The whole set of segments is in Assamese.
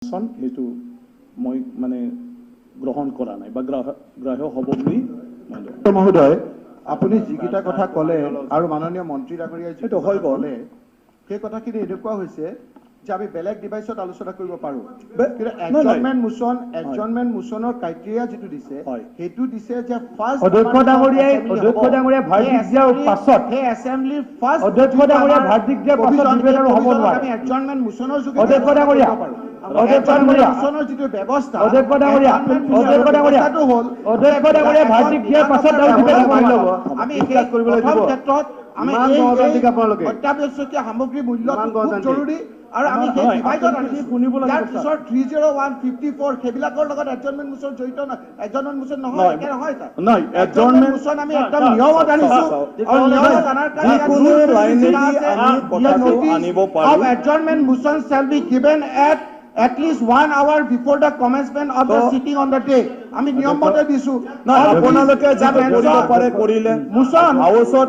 সেইটো মই মানে গ্ৰহণ কৰা নাই বা গ্ৰাহ্য হ'ব বুলি মহোদয় আপুনি যিকেইটা কথা ক'লে আৰু মাননীয় মন্ত্ৰী ডাঙৰীয়াই যিটো ক'লে সেই কথাখিনি এনেকুৱা হৈছে যে আমি বেলেগ ডিভাইচত আলোচনা কৰিব পাৰো কিন্তু এডজৰ্নমেণ্ট মোচনৰ ক্ৰাইটেৰিয়া যিটো দিছে সেইটো দিছে যে ফাৰ্ষ্ট অধ্যক্ষ ডাঙৰীয়াই ভাৰ্ডিক্ট দিয়াৰ পাছত সেই এছেম্বলিৰ ফাৰ্ষ্ট অধ্যক্ষ ডাঙৰীয়াই ভাৰ্ডিক্ট দিয়াৰ পাছত ডিবেটৰ হ'ব নোৱাৰে আমি এডজৰ্নমেণ্ট মোচনৰ যোগেদি অধ্যক্ষ ডাঙৰীয়া মোচনৰ যিটো ব্যৱস্থা অধ্যক্ষ ডাঙৰীয়া ভাৰ্ডিক্ট দিয়াৰ পাছত আমি সেই প্ৰথম ক্ষেত্ৰত আমি অত্যাৱশ্যকীয় সামগ্ৰী মূল্য খুব জৰুৰী আৰু আমি সেই ডিভাইডত ইয়াৰ পিছত 30154 সেইবিলাকৰ লগত এডজৰ্নমেণ্ট মোচন জড়িত এডজৰ্নমেণ্ট মোচন নহয় নহয় এডজৰ্নমেণ্ট মোচন আমি একদম নিয়মত আনিছো আৰু নিয়মত আনাৰ কাৰণে কোনো লাইনেদি আমি কথাটো আনিব পাৰো এডজৰ্নমেণ্ট মোচন shall be given at least 1 hour before the commencement of the sitting on the day আমি নিয়ম মতে দিছো না আপোনালোকে যাতে কৰিব পাৰে কৰিলে মোচন হাউসত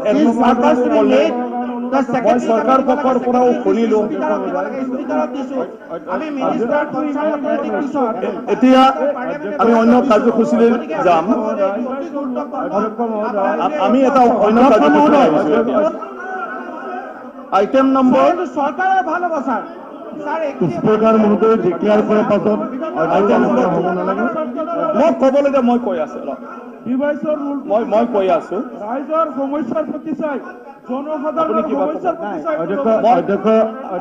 মই চৰকাৰ পক্ষৰ পৰাও শুনিলো আমি মিনিষ্টাৰ এতিয়া আমি অন্য কাৰ্যসূচীলৈ যাম আমি এটা অন্য কাৰ্যসূচী আইটেম নম্বৰ চৰকাৰৰ ভাল হ'ব স্যাৰ স্পিকাৰ মহোদয় ডিক্লেয়াৰ কৰাৰ পাছত হ'ব নালাগে মই ক'বলগীয়া মই কৈ আছো ডিভাইচৰ মই কৈ আছো ৰাইজৰ সমস্যাৰ প্ৰতি চাই জনসাধাৰণৰ সমস্যাৰ প্ৰতি চাই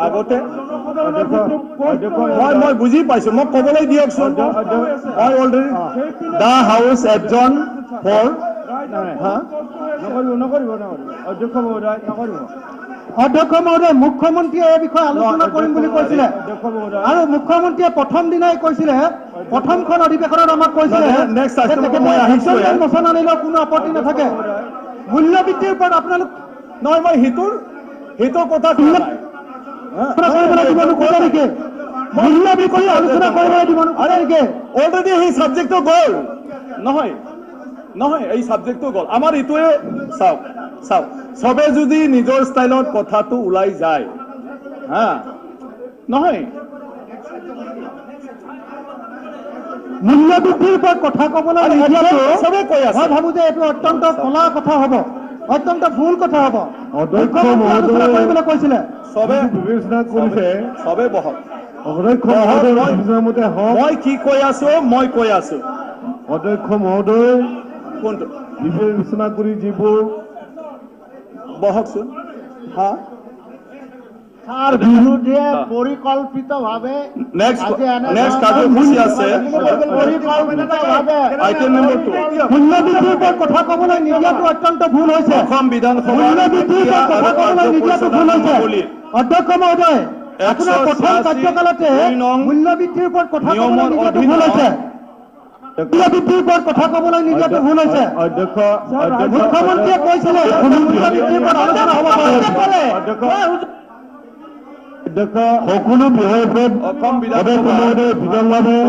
আগতে মই বুজি পাইছো মই ক'বলৈ দিয়কচোন মই অলৰেডি দা হাউচ এডজন ফৰ নকৰিব অধ্যক্ষ মহোদয় নকৰিব অধ্যক্ষ মহোদয় মুখ্যমন্ত্ৰীয়ে এই বিষয়ে আলোচনা কৰিম বুলি কৈছিলে আৰু মুখ্যমন্ত্ৰীয়ে প্ৰথম দিনাই কৈছিলে প্ৰথমখন অধিৱেশনত আমাক কৈছিলে মোচন আনিলেও কোনো আপত্তি নাথাকে মূল্য বৃদ্ধিৰ ওপৰত আপোনালোক নহয় মই হিটোৰ কথা মূল্য বৃদ্ধি আলোচনা কৰিবলৈ দিব নেকি অলৰেডি সেই ছাবজেক্টটো গ'ল নহয় এই ছাবজেক্টটো গ'ল আমাৰ এইটোৱে চাওক সবে যদি নিজৰ ষ্টাইলত কথাটো ওলাই যায় হা নহয় মূল্য বৃদ্ধিৰ ওপৰত কথা ক'বলৈ চবে কৈ আছে মই ভাবো যে এইটো অত্যন্ত কলা কথা হ'ব অত্যন্ত ভুল কথা হ'ব অধ্যক্ষ মহোদয় কৰিবলৈ কৈছিলে চবে বিবেচনা কৰিছে চবে বহক অধ্যক্ষ মহোদয় মতে হওক মই কি কৈ আছো অধ্যক্ষ মহোদয় কোনটো বিবেচনা কৰি যিবোৰ বহকচোন হা তাৰ বিৰুদ্ধে পৰিকল্পিতভাৱে নেক্সট কাৰ্যসূচী আছে আইটেম নম্বৰ 2 মূল্য বৃদ্ধিৰ ওপৰত কথা ক'বলৈ নিদিয়াটো অত্যন্ত ভুল হৈছে অসম বিধানসভা মূল্য বৃদ্ধিৰ ওপৰত কথা ক'বলৈ নিদিয়াটো ভুল হৈছে অধ্যক্ষ মহোদয় আপোনাৰ প্ৰথম কাৰ্যকালতে মূল্য বৃদ্ধিৰ ওপৰত কথা ক'বলৈ নিদিয়াটো ভুল হৈছে মূল্য বৃদ্ধিৰ ওপৰত কথা ক'বলৈ নিদিয়াটো ভুল হৈছে অধ্যক্ষ মুখ্যমন্ত্ৰীয়ে কৈছিলে মূল্য বৃদ্ধিৰ ওপৰত আলোচনা হ'ব পাৰে সকলো বিষয়ৰ ওপৰত অসম বিধানসভা